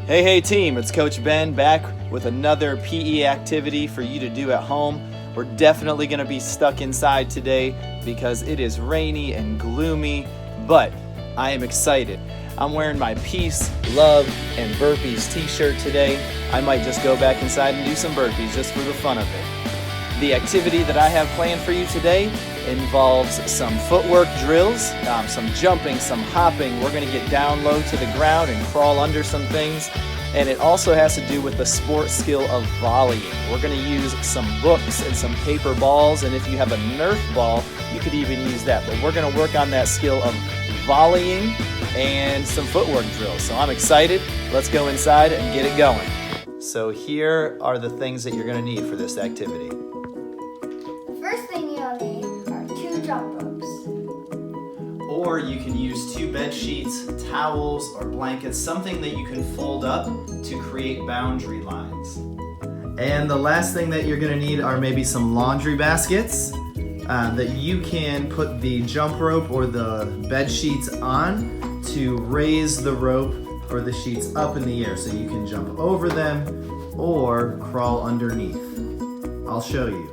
Hey team, it's Coach Ben back with another PE activity for you to do at home. We're definitely going to be stuck inside today because it is rainy and gloomy, but I am excited. I'm wearing my Peace, Love, and Burpees t-shirt today. I might just go back inside and do some burpees just for the fun of it. The activity that I have planned for you today involves some footwork drills, some jumping, some hopping. We're going to get down low to the ground and crawl under some things. And it also has to do with the sport skill of volleying. We're going to use some books and some paper balls, and if you have a Nerf ball, you could even use that. But we're going to work on that skill of volleying and some footwork drills. So I'm excited. Let's go inside and get it going. So here are the things that you're going to need for this activity. First thing you'll need are 2 jump ropes. Or you can use 2 bed sheets, towels, or blankets, something that you can fold up to create boundary lines. And the last thing that you're going to need are maybe some laundry baskets that you can put the jump rope or the bed sheets on to raise the rope or the sheets up in the air so you can jump over them or crawl underneath. I'll show you.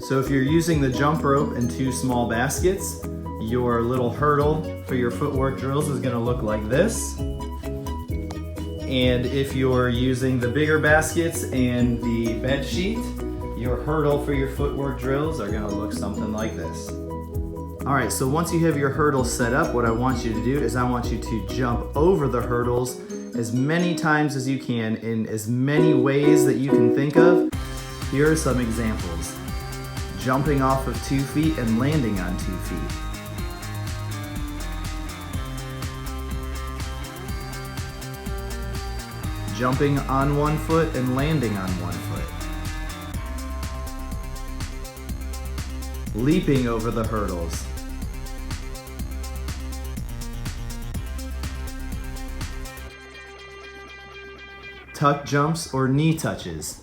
So if you're using the jump rope and 2 small baskets, your little hurdle for your footwork drills is going to look like this. And if you're using the bigger baskets and the bed sheet, your hurdle for your footwork drills are going to look something like this. Alright, so once you have your hurdles set up, what I want you to do is I want you to jump over the hurdles as many times as you can in as many ways that you can think of. Here are some examples. Jumping off of 2 feet and landing on 2 feet. Jumping on 1 foot and landing on 1 foot. Leaping over the hurdles. Tuck jumps or knee touches.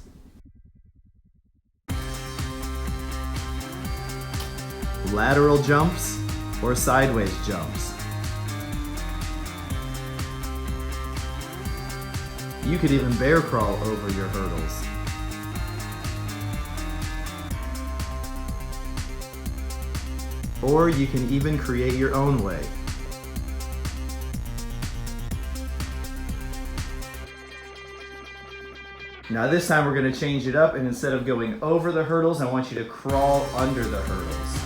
Lateral jumps or sideways jumps. You could even bear crawl over your hurdles. Or you can even create your own way. Now this time we're going to change it up, and instead of going over the hurdles, I want you to crawl under the hurdles.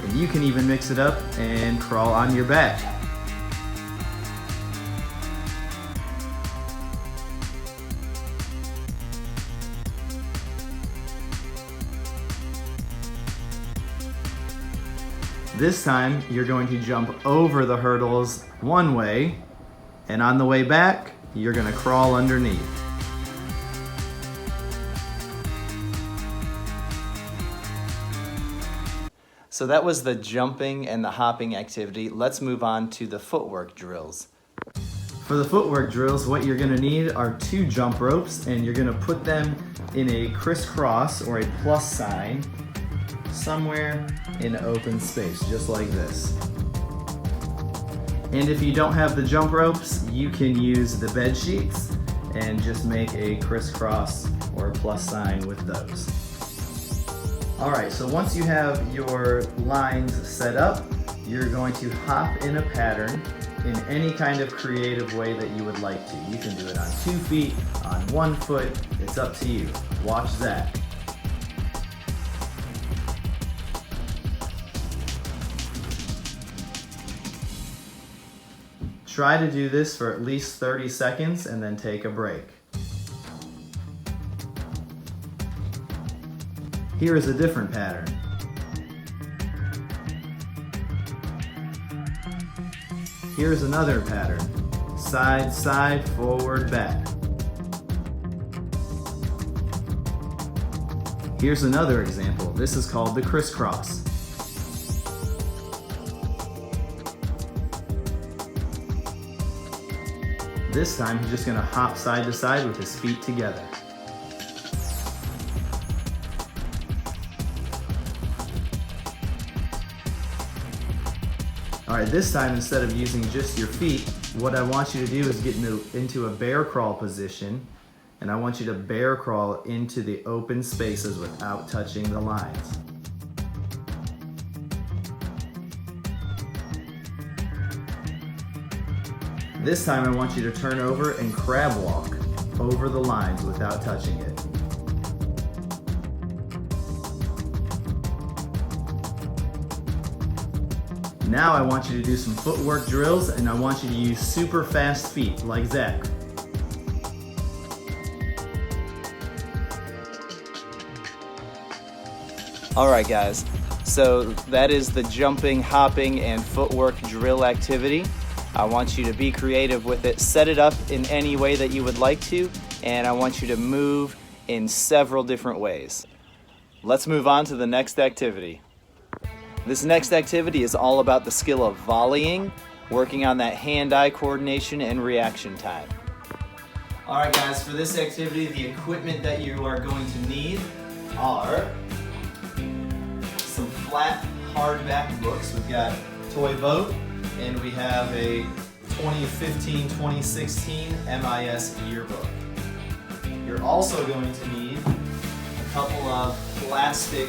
And you can even mix it up and crawl on your back. This time, you're going to jump over the hurdles one way, and on the way back, you're going to crawl underneath. So that was the jumping and the hopping activity. Let's move on to the footwork drills. For the footwork drills, what you're going to need are 2 jump ropes, and you're going to put them in a crisscross or a plus sign somewhere in open space, just like this. And if you don't have the jump ropes, you can use the bed sheets and just make a crisscross or a plus sign with those. Alright, so once you have your lines set up, you're going to hop in a pattern in any kind of creative way that you would like to. You can do it on 2 feet, on 1 foot, it's up to you. Watch that. Try to do this for at least 30 seconds and then take a break. Here is a different pattern. Here's another pattern. Side, side, forward, back. Here's another example. This is called the crisscross. This time he's just going to hop side to side with his feet together. All right, this time instead of using just your feet, what I want you to do is get into a bear crawl position, and I want you to bear crawl into the open spaces without touching the lines. This time I want you to turn over and crab walk over the lines without touching it. Now I want you to do some footwork drills, and I want you to use super fast feet like Zach. All right, guys, so that is the jumping, hopping, and footwork drill activity. I want you to be creative with it. Set it up in any way that you would like to, and I want you to move in several different ways. Let's move on to the next activity. This next activity is all about the skill of volleying, working on that hand-eye coordination and reaction time. All right, guys, for this activity, the equipment that you are going to need are some flat hardback books. We've got Toy Boat, and we have a 2015-2016 MIS yearbook. You're also going to need a couple of plastic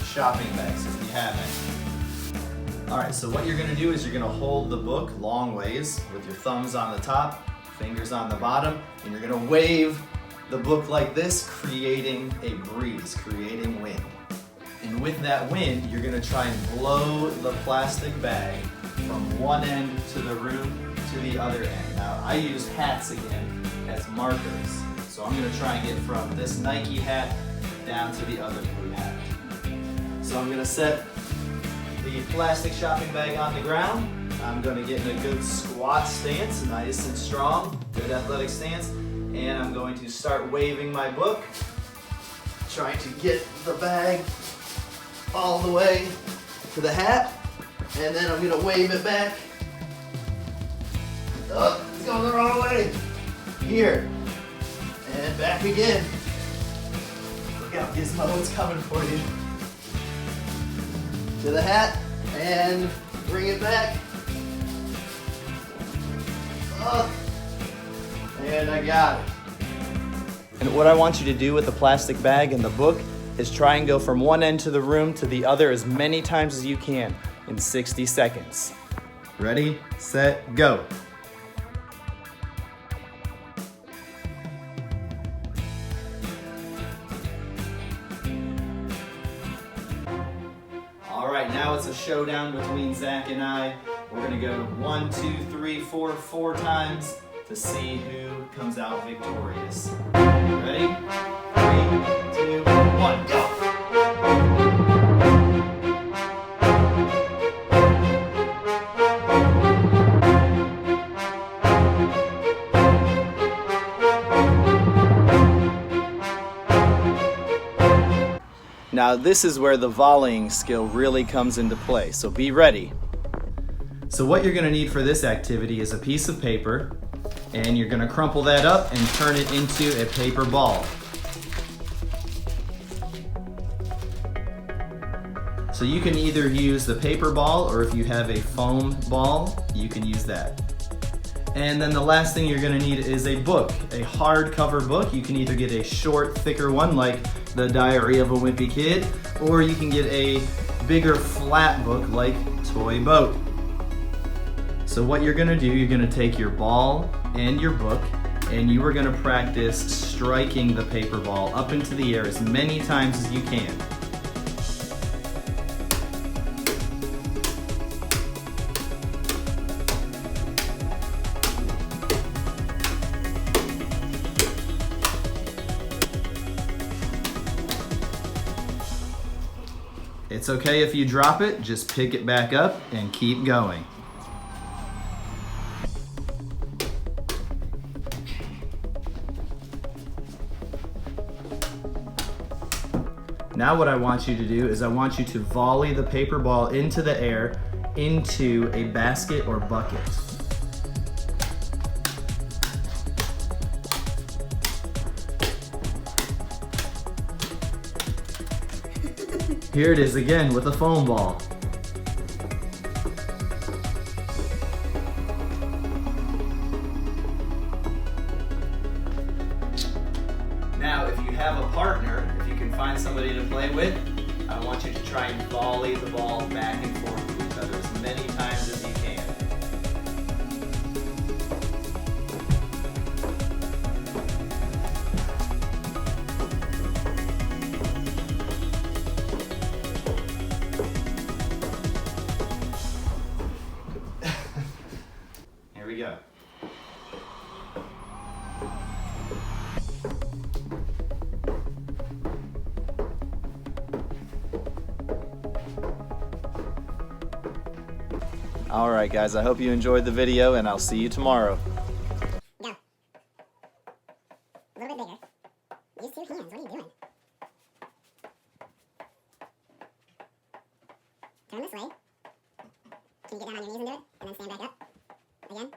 shopping bags if you have any. All right, so what you're gonna do is you're gonna hold the book long ways with your thumbs on the top, fingers on the bottom, and you're gonna wave the book like this, creating a breeze, creating wind. And with that wind, you're gonna try and blow the plastic bag from one end to the room to the other end. Now, I use hats again as markers. So I'm gonna try and get from this Nike hat down to the other blue hat. So I'm gonna set the plastic shopping bag on the ground. I'm gonna get in a good squat stance, nice and strong, good athletic stance. And I'm going to start waving my book, trying to get the bag all the way to the hat. And then I'm gonna wave it back. Oh, it's going the wrong way. Here. And back again. Look out, Gizmo, it's coming for you. To the hat, and bring it back. Oh, and I got it. And what I want you to do with the plastic bag and the book is try and go from one end to the room to the other as many times as you can in 60 seconds. Ready, set, go. All right, now it's a showdown between Zach and I. We're gonna go 1, 2, 3, 4, 4 times to see who comes out victorious. Ready? 3, 2, 1, go! Now this is where the volleying skill really comes into play, so be ready. So what you're gonna need for this activity is a piece of paper, and you're gonna crumple that up and turn it into a paper ball. So you can either use the paper ball, or if you have a foam ball, you can use that. And then the last thing you're gonna need is a book, a hardcover book. You can either get a short, thicker one like The Diary of a Wimpy Kid, or you can get a bigger, flat book like Toy Boat. So what you're gonna do, you're gonna take your ball and your book, and you are gonna practice striking the paper ball up into the air as many times as you can. It's okay if you drop it, just pick it back up and keep going. Now what I want you to do is I want you to volley the paper ball into the air into a basket or bucket. Here it is again with a foam ball. find somebody to play with, I want you to try and volley the ball back and forth to each other as many times as you can. Here we go. All right, guys, I hope you enjoyed the video, and I'll see you tomorrow. Go. A little bit bigger. Use two hands. What are you doing? Turn this way. Can you get down on your knees and do it? And then stand back up. Again.